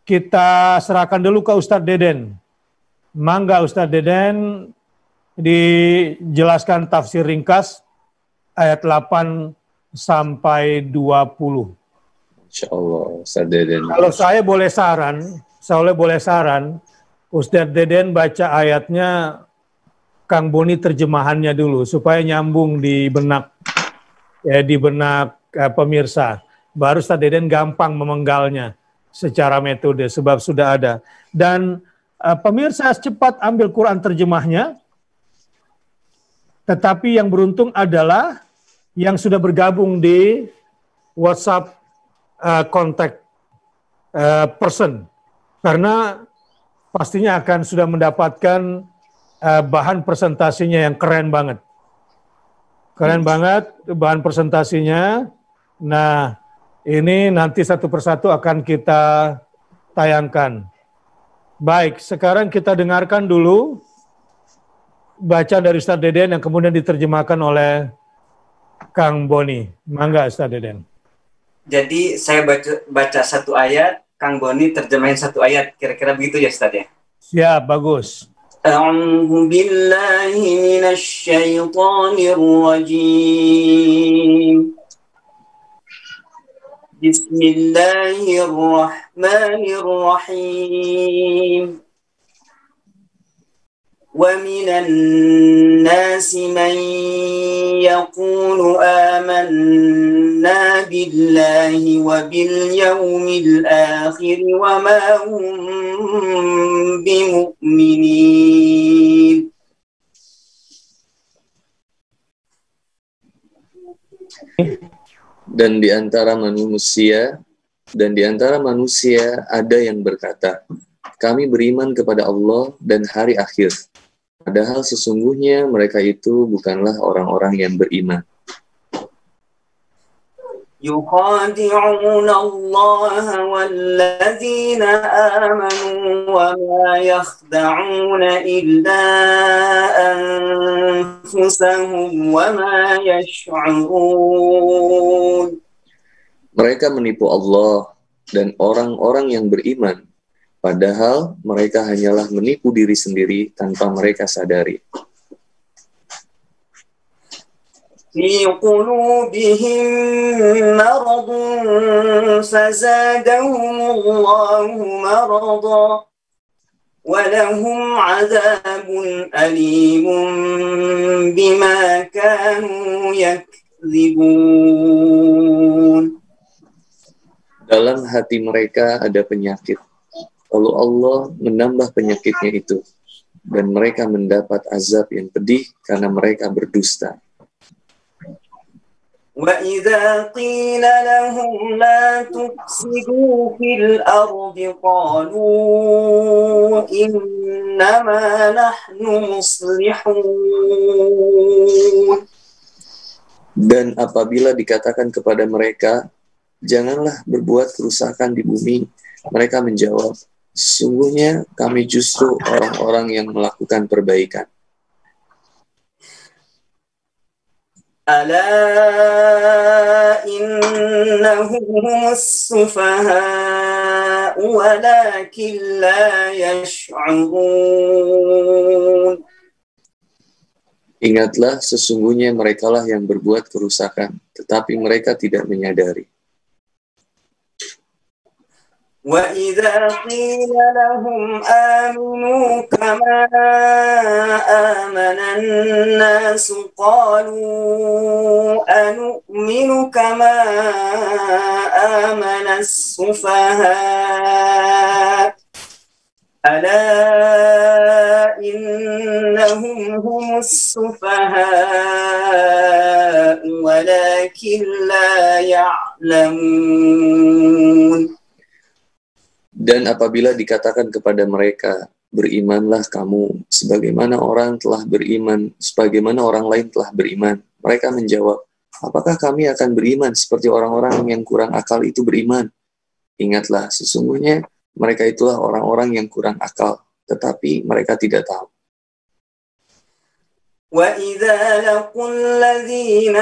kita serahkan dulu ke Ustadz Deden. Mangga Ustadz Deden dijelaskan tafsir ringkas ayat 8 sampai 20. Insyaallah Ustadz Deden. Kalau saya boleh saran, Ustadz Deden baca ayatnya, Kang Boni terjemahannya dulu supaya nyambung di benak pemirsa. Baru Ustadz Deden gampang memenggalnya secara metode sebab sudah ada. Dan pemirsa cepat ambil Quran terjemahnya. Tetapi yang beruntung adalah yang sudah bergabung di WhatsApp contact person, karena pastinya akan sudah mendapatkan bahan presentasinya yang keren banget. Keren banget bahan presentasinya. Nah, ini nanti satu persatu akan kita tayangkan. Baik, sekarang kita dengarkan dulu bacaan dari Ustadz Deden yang kemudian diterjemahkan oleh Kang Boni. Mangga Ustadz Deden. Jadi saya baca satu ayat, Kang Boni terjemahin satu ayat, kira-kira begitu ya Ustadz ya? Siap, bagus. A'udzu billahi minasy syaithanir rajim. Bismillahirrahmanirrahim. ومن الناس من يقول آمنا بالله وباليوم الآخر وما هم بمؤمنين. Dan di antara manusia ada yang berkata, kami beriman kepada Allah dan hari akhir. Padahal sesungguhnya mereka itu bukanlah orang-orang yang beriman. يخادعون الله والذين آمنوا وما يخدعون إلا أنفسهم وما يشعرون. Mereka menipu Allah dan orang-orang yang beriman, padahal mereka hanyalah menipu diri sendiri tanpa mereka sadari. في قلوبهم مرض فزادهم الله مرضا ولهم عذاب أليم بما كانوا يكذبون. Dalam hati mereka ada penyakit, lalu Allah menambah penyakitnya itu, dan mereka mendapat azab yang pedih karena mereka berdusta. وَإِذَا قِيلَ لَهُمْ لَا تُفْسِدُوا فِي الْأَرْضِ قَالُوا إِنَّمَا نَحْنُ مُصْلِحُونَ. Dan apabila dikatakan kepada mereka, janganlah berbuat kerusakan di bumi, mereka menjawab, sesungguhnya kami justru orang-orang yang melakukan perbaikan. ألا إنهم هم السفهاء ولكن لا يشعرون. Ingatlah, sesungguhnya merekalah yang berbuat kerusakan, tetapi mereka tidak menyadari. وَإِذَا قِيلَ لَهُمْ آمِنُوا كَمَا آمَنَ النَّاسُ قَالُوا أَنُؤْمِنُ كَمَا آمَنَ السُّفَهَاءُ أَلَا إِنَّهُمْ هُمُ السُّفَهَاءُ وَلَكِنْ لَا يَعْلَمُونَ. Dan apabila dikatakan kepada mereka, berimanlah kamu, sebagaimana orang lain telah beriman. Mereka menjawab, apakah kami akan beriman seperti orang-orang yang kurang akal itu beriman? Ingatlah, sesungguhnya mereka itulah orang-orang yang kurang akal, tetapi mereka tidak tahu. وَإِذَا لَقُوا الَّذِينَ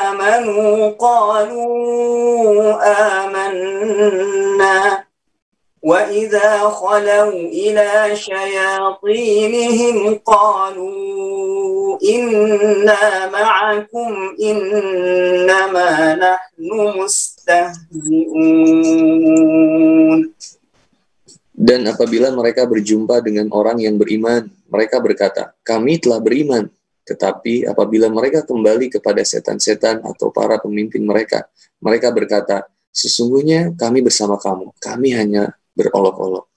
آمَنُوا قَالُوا آمَنَّا وَإِذَا خَلَوْا إِلَى شَيَاطِينِهِمْ قَالُوا إِنَّا مَعَكُمْ إِنَّمَا نَحْنُ مُسْتَهْزِئُونَ. Dan apabila mereka berjumpa dengan orang yang beriman, mereka berkata, kami telah beriman. Tetapi apabila mereka kembali kepada setan-setan atau para pemimpin mereka, mereka berkata, sesungguhnya kami bersama kamu, kami hanya berolok-olok.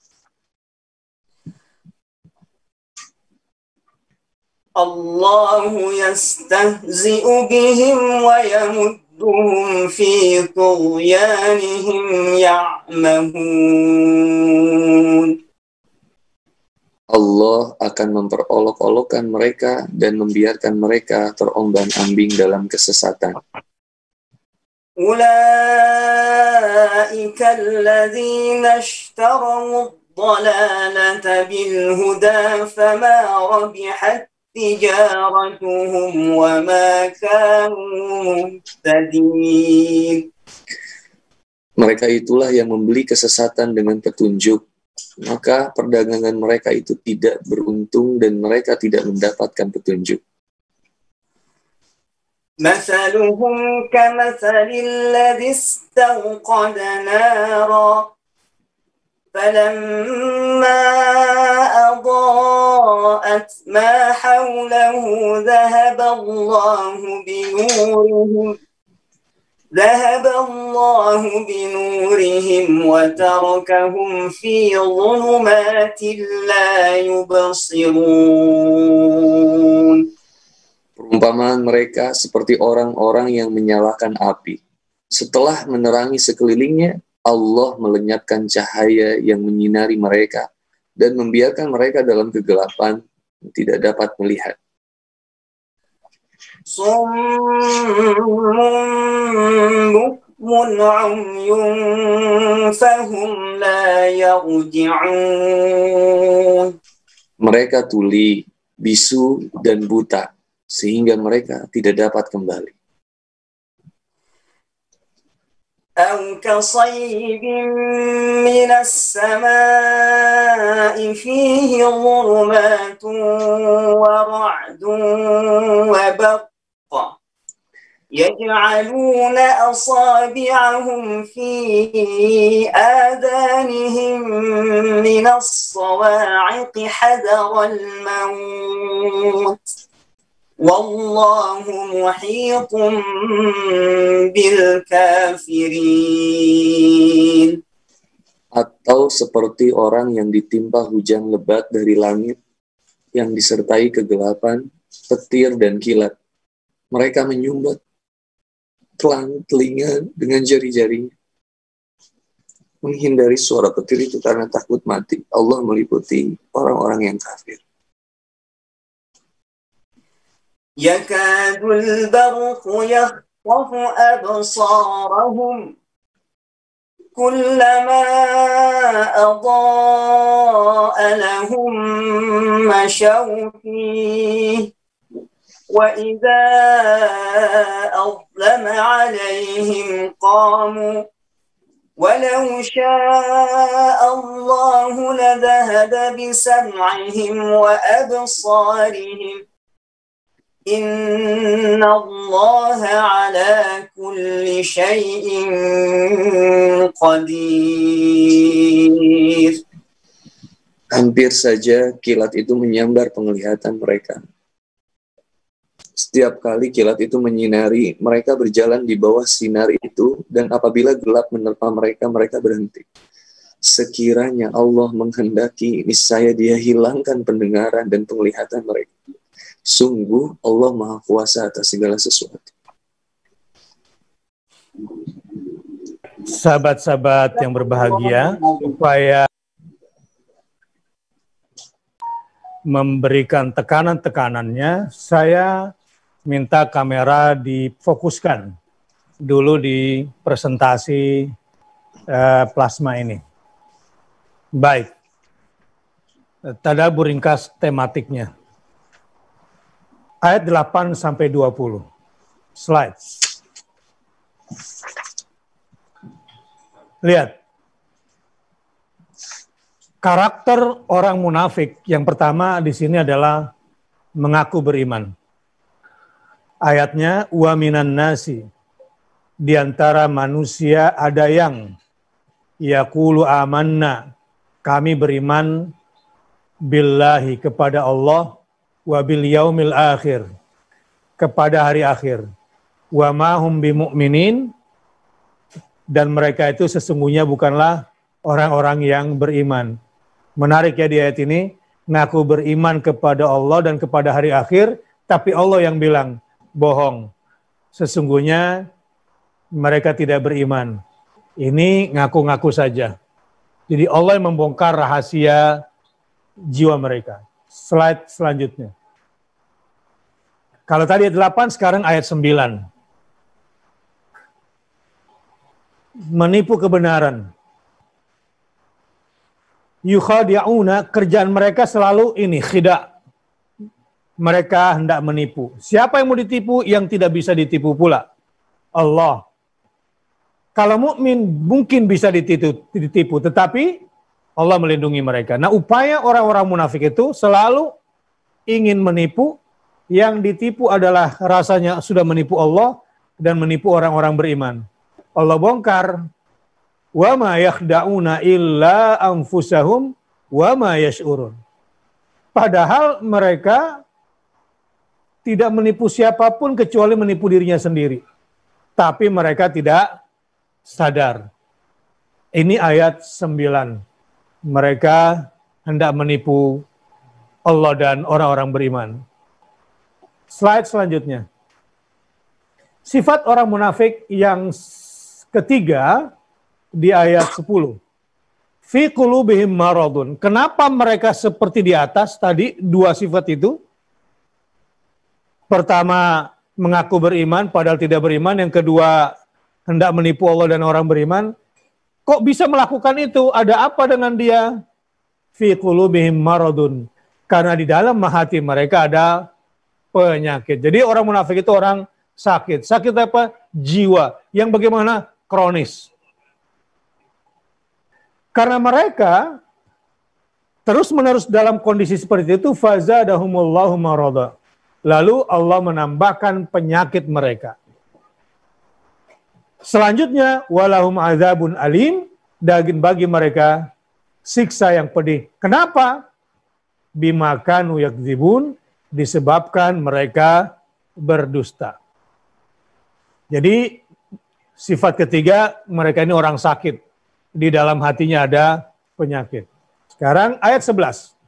Allahu yastahzi'u bihim wa yamudduhum fi tughyanihim ya'mahun. Allah akan memperolok-olokkan mereka dan membiarkan mereka terombang-ambing dalam kesesatan. Ulaika alladhina ishtaraw ad-dalalata bil huda fama rabihat tijaratuhum wa ma kanu muhtadin. Mereka itulah yang membeli kesesatan dengan petunjuk, maka perdagangan mereka itu tidak beruntung dan mereka tidak mendapatkan petunjuk. Mathaluhum kamathalil ladzi istawqada nara falamma adaa'at ma hawlahu dhahaba Allahu binurihim wa tarakahum fi dhulumatin la yubsirun. Perumpamaan mereka seperti orang-orang yang menyalakan api. Setelah menerangi sekelilingnya, Allah melenyapkan cahaya yang menyinari mereka dan membiarkan mereka dalam kegelapan tidak dapat melihat. Summun bukmun umyun fahum la yarji'un. Mereka tuli, bisu, dan buta, sehingga mereka tidak dapat kembali. أو كصيب من السماء فيه ظلمات ورعد وبرق يجعلون أصابعهم في آذانهم من الصواعق حذر الموت Wallahu muhitum bil kafirin. Atau seperti orang yang ditimpa hujan lebat dari langit yang disertai kegelapan, petir dan kilat. Mereka menyumbat telinga dengan jari-jarinya. Menghindari suara petir itu karena takut mati. Allah meliputi orang-orang yang kafir. يكاد البرق يخطف أبصارهم كلما أضاء لهم مشوا فيه وإذا أظلم عليهم قاموا ولو شاء الله لذهب بسمعهم وأبصارهم Inna Allah ala kulli syai'in qadir. Hampir saja kilat itu menyambar penglihatan mereka. Setiap kali kilat itu menyinari, mereka berjalan di bawah sinar itu, dan apabila gelap menerpa mereka, mereka berhenti. Sekiranya Allah menghendaki, niscaya Dia hilangkan pendengaran dan penglihatan mereka. Sungguh Allah Maha Kuasa atas segala sesuatu. Sahabat-sahabat yang berbahagia, supaya memberikan tekanan-tekanannya, saya minta kamera difokuskan dulu di presentasi plasma ini. Baik, tadabur ringkas tematiknya. Ayat 8 sampai 20. Slide. Lihat. Karakter orang munafik yang pertama di sini adalah mengaku beriman. Ayatnya, wa minan nasi, di antara manusia ada yang yaqulu amanna, kami beriman billahi, kepada Allah, wa bil yaumil akhir, kepada hari akhir, wa ma hum bimu'minin, dan mereka itu sesungguhnya bukanlah orang-orang yang beriman. Menarik ya di ayat ini, ngaku beriman kepada Allah dan kepada hari akhir, tapi Allah yang bilang, bohong. Sesungguhnya mereka tidak beriman. Ini ngaku-ngaku saja. Jadi Allah yang membongkar rahasia jiwa mereka. Slide selanjutnya. Kalau tadi ayat 8, sekarang ayat 9. Menipu kebenaran. Yukhadi'una, kerjaan mereka selalu ini, khida'. Mereka hendak menipu. Siapa yang mau ditipu? Yang tidak bisa ditipu pula. Allah. Kalau mukmin mungkin bisa ditipu, tetapi Allah melindungi mereka. Nah, upaya orang-orang munafik itu selalu ingin menipu, yang ditipu adalah rasanya sudah menipu Allah dan menipu orang-orang beriman. Allah bongkar, wa ma yakhda'una illa anfusahum wa ma yash'urun. Padahal mereka tidak menipu siapapun kecuali menipu dirinya sendiri. Tapi mereka tidak sadar. Ini ayat 9. Mereka hendak menipu Allah dan orang-orang beriman. Slide selanjutnya. Sifat orang munafik yang ketiga di ayat 10. Fi qulubihim maradun. Kenapa mereka seperti di atas tadi dua sifat itu? Pertama, mengaku beriman padahal tidak beriman. Yang kedua, hendak menipu Allah dan orang beriman. Kok bisa melakukan itu? Ada apa dengan dia? Fi qulubihim maradun. Karena di dalam hati mereka ada penyakit. Jadi orang munafik itu orang sakit. Sakit apa? Jiwa. Yang bagaimana? Kronis. Karena mereka terus-menerus dalam kondisi seperti itu, fazadahumullahu marada. Lalu Allah menambahkan penyakit mereka. Selanjutnya, walahum azabun alim, dan bagi mereka siksa yang pedih. Kenapa? Bima kanu yakdzibun, disebabkan mereka berdusta. Jadi sifat ketiga, mereka ini orang sakit. Di dalam hatinya ada penyakit. Sekarang ayat 11.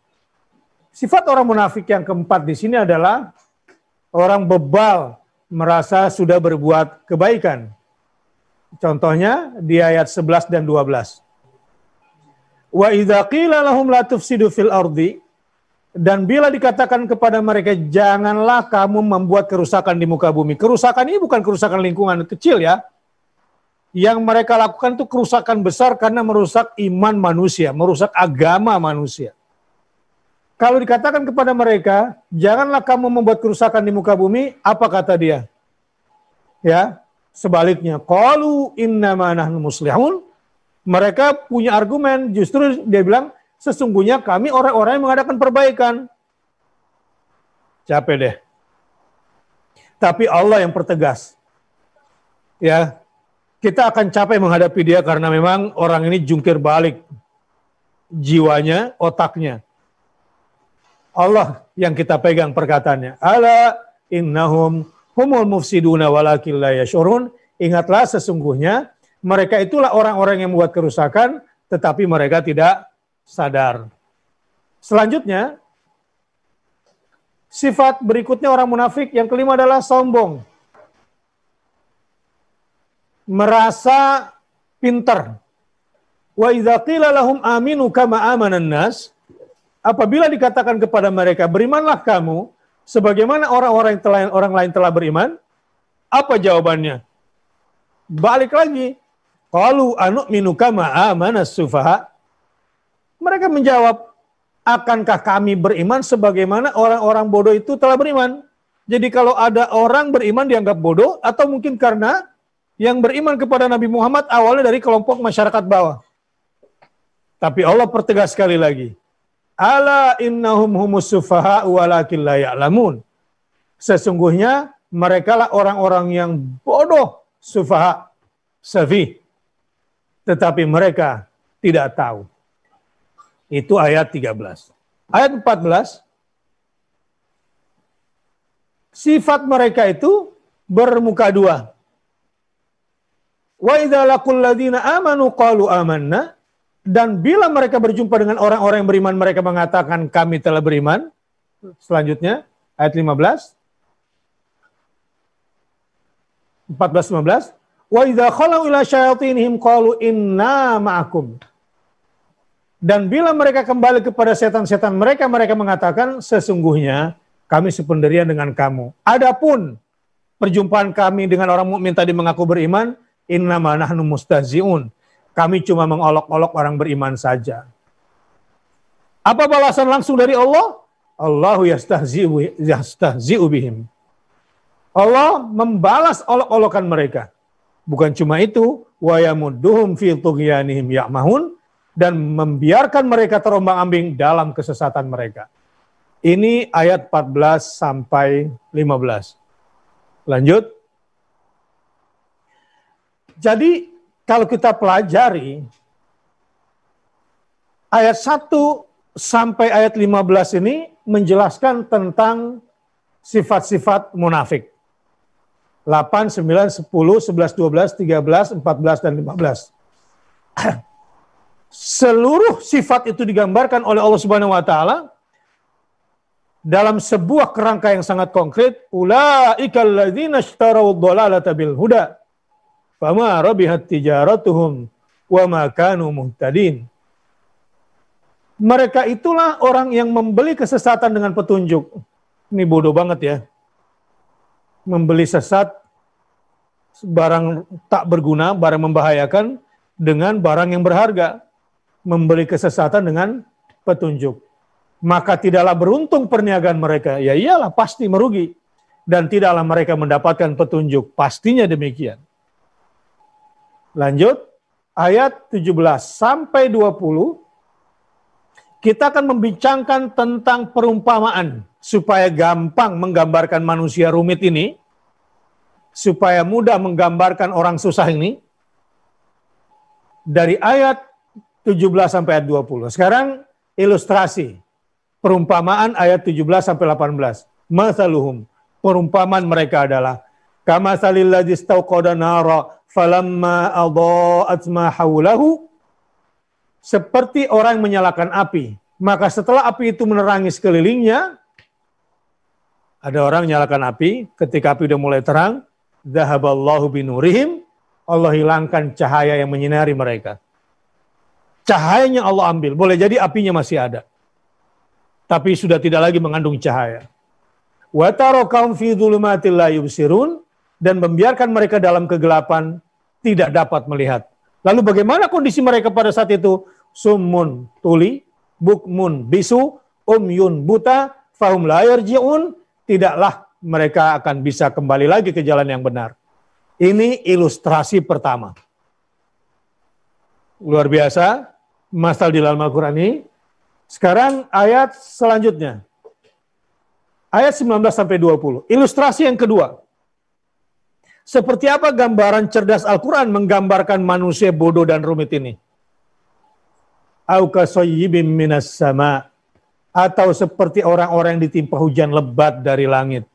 Sifat orang munafik yang keempat di sini adalah orang bebal, merasa sudah berbuat kebaikan. Contohnya di ayat 11 dan 12. Wa idza qila lahum la tufsidu fil ardi, dan bila dikatakan kepada mereka, janganlah kamu membuat kerusakan di muka bumi. Kerusakan ini bukan kerusakan lingkungan kecil ya. Yang mereka lakukan itu kerusakan besar karena merusak iman manusia, merusak agama manusia. Kalau dikatakan kepada mereka, janganlah kamu membuat kerusakan di muka bumi, apa kata dia? Ya, sebaliknya, qalu innama nahnu muslihun. Mereka punya argumen, justru dia bilang, sesungguhnya kami orang-orang yang mengadakan perbaikan. Capek deh. Tapi Allah yang pertegas. Ya, kita akan capek menghadapi dia karena memang orang ini jungkir balik jiwanya, otaknya. Allah yang kita pegang perkataannya. Ala innahum humul mufsiduna walakin la yashurun. Ingatlah sesungguhnya mereka itulah orang-orang yang membuat kerusakan tetapi mereka tidak sadar. Selanjutnya, sifat berikutnya orang munafik yang kelima adalah sombong. Merasa pintar. Wa idza qila lahum aminu kama amanan nas, apabila dikatakan kepada mereka berimanlah kamu sebagaimana orang-orang orang lain telah beriman, apa jawabannya? Balik lagi, qalu anu'minu kama amanas sufaha. Mereka menjawab, akankah kami beriman sebagaimana orang-orang bodoh itu telah beriman? Jadi kalau ada orang beriman dianggap bodoh, atau mungkin karena yang beriman kepada Nabi Muhammad awalnya dari kelompok masyarakat bawah. Tapi Allah pertegas sekali lagi. Ala innahum humus sufaha'u walakin la ya'lamun. Sesungguhnya mereka lah orang-orang yang bodoh, sufaha, safi. Tetapi mereka tidak tahu. Itu ayat 13. Ayat 14. Sifat mereka itu bermuka dua. Wa idza laqul ladzina amanu qalu amanna. Dan bila mereka berjumpa dengan orang-orang yang beriman, mereka mengatakan kami telah beriman. Selanjutnya ayat 15. 14-15. Wa idza khalau ila syayatinihim qalu inna ma'akum. Dan bila mereka kembali kepada setan-setan mereka, mereka mengatakan sesungguhnya kami sependirian dengan kamu. Adapun perjumpaan kami dengan orang mukmin tadi mengaku beriman, innama nahnu mustahzi'un. Kami cuma mengolok-olok orang beriman saja. Apa balasan langsung dari Allah? Allahu yastahzi'u bihim. Allah membalas olok-olokan mereka. Bukan cuma itu, wa yamudduhum fi tughyanihim ya'mahun, dan membiarkan mereka terombang-ambing dalam kesesatan mereka. Ini ayat 14 sampai 15. Lanjut. Jadi kalau kita pelajari ayat 1 sampai ayat 15 ini menjelaskan tentang sifat-sifat munafik. 8, 9, 10, 11, 12, 13, 14, dan 15. Seluruh sifat itu digambarkan oleh Allah Subhanahu wa taala dalam sebuah kerangka yang sangat konkret. Ulaikal ladzina ishtaraw ad-dhalalata bil huda fama rabihat tijaratuhum wa ma kanu muhtadin. Mereka itulah orang yang membeli kesesatan dengan petunjuk. Ini bodoh banget ya. Membeli sesat, barang tak berguna, barang membahayakan dengan barang yang berharga. Membeli kesesatan dengan petunjuk. Maka tidaklah beruntung perniagaan mereka. Ya iyalah, pasti merugi. Dan tidaklah mereka mendapatkan petunjuk. Pastinya demikian. Lanjut, ayat 17 sampai 20, kita akan membincangkan tentang perumpamaan supaya gampang menggambarkan manusia rumit ini, supaya mudah menggambarkan orang susah ini, dari ayat 17 sampai ayat 20. Sekarang ilustrasi perumpamaan ayat 17 sampai 18. Mathaluhum, perumpamaan mereka adalah kamathalil ladzi istauqada nara falamma adha'at ma haulahu, seperti orang menyalakan api, maka setelah api itu menerangi sekelilingnya, ada orang menyalakan api, ketika api sudah mulai terang, dhahaballahu binurihim, Allah hilangkan cahaya yang menyinari mereka. Cahayanya Allah ambil, boleh jadi apinya masih ada, tapi sudah tidak lagi mengandung cahaya. Wa tarakahum fi dhulumatil la yubsirun, dan membiarkan mereka dalam kegelapan, tidak dapat melihat. Lalu bagaimana kondisi mereka pada saat itu? Summun tuli, bukmun bisu, umyun buta, fahum la yarji'un, tidaklah mereka akan bisa kembali lagi ke jalan yang benar. Ini ilustrasi pertama. Luar biasa, masal di dalam Al-Quran ini. Sekarang ayat selanjutnya. Ayat 19 sampai 20. Ilustrasi yang kedua. Seperti apa gambaran cerdas Al-Quran menggambarkan manusia bodoh dan rumit ini? Au kasayyibim minas sama, atau seperti orang-orang yang ditimpa hujan lebat dari langit.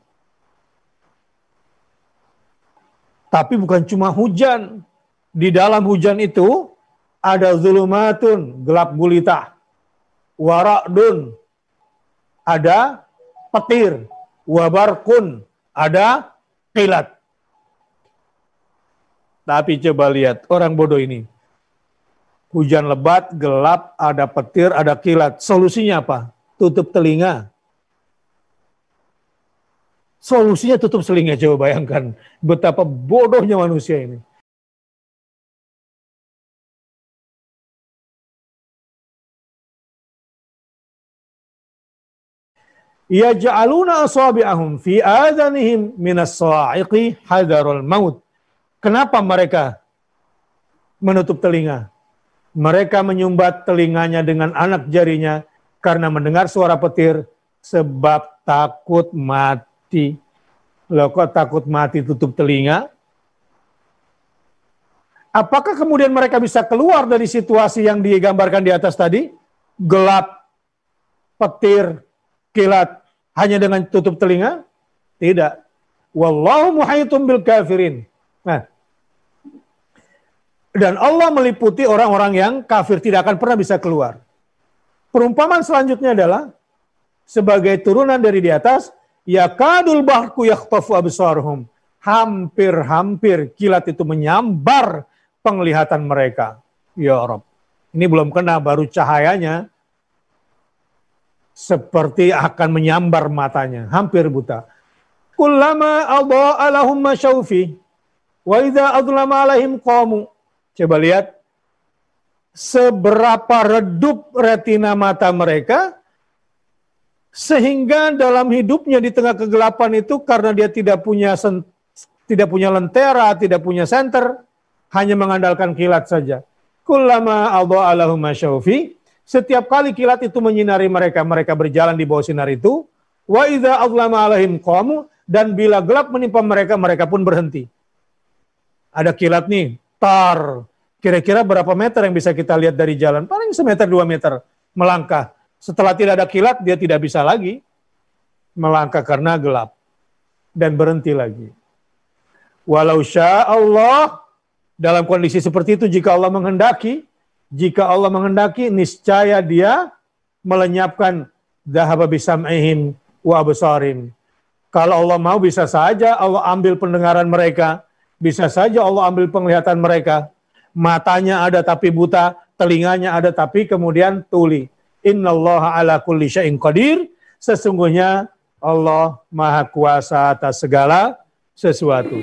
Tapi bukan cuma hujan. Di dalam hujan itu ada zulumatun, gelap gulita. Waradun, ada petir. Wabarkun, ada kilat. Tapi coba lihat orang bodoh ini. Hujan lebat, gelap, ada petir, ada kilat. Solusinya apa? Tutup telinga. Solusinya tutup telinga. Coba bayangkan betapa bodohnya manusia ini. Yaj'aluna asabi'ahum fi adhanihim minas sa'iqi hadarul maut. Kenapa mereka menutup telinga? Mereka menyumbat telinganya dengan anak jarinya karena mendengar suara petir sebab takut mati. Loh, kok takut mati tutup telinga? Apakah kemudian mereka bisa keluar dari situasi yang digambarkan di atas tadi? Gelap, petir, kilat, hanya dengan tutup telinga? Tidak. Wallahu muhaitum bil kafirin. Nah, dan Allah meliputi orang-orang yang kafir, tidak akan pernah bisa keluar. Perumpamaan selanjutnya adalah sebagai turunan dari di atas, yakadul bahku yakhtafu absarhum. Hampir-hampir kilat itu menyambar penglihatan mereka. Ya Rabb. Ini belum kena, baru cahayanya seperti akan menyambar matanya, hampir buta. Kullama adha'a lahum masyaufi wa idza adlama alaihim qamu. Coba lihat seberapa redup retina mata mereka, sehingga dalam hidupnya di tengah kegelapan itu, karena dia tidak punya lentera, tidak punya senter, hanya mengandalkan kilat saja. Kullama adha'a lahum masyaufi, setiap kali kilat itu menyinari mereka, mereka berjalan di bawah sinar itu. Wa idza adlama alaihim qamu, dan bila gelap menimpa mereka, mereka pun berhenti. Ada kilat nih, tar. Kira-kira berapa meter yang bisa kita lihat dari jalan? Paling 1 meter 2 meter melangkah. Setelah tidak ada kilat, dia tidak bisa lagi melangkah karena gelap. Dan berhenti lagi. Walau sya Allah, dalam kondisi seperti itu, jika Allah menghendaki, niscaya dia melenyapkan dhahaba bisam'ihim wa absarim. Kalau Allah mau, bisa saja Allah ambil pendengaran mereka, bisa saja Allah ambil penglihatan mereka. Matanya ada tapi buta, telinganya ada tapi kemudian tuli. Innallaha ala kulli syai'in qadir. Sesungguhnya Allah Maha Kuasa atas segala sesuatu.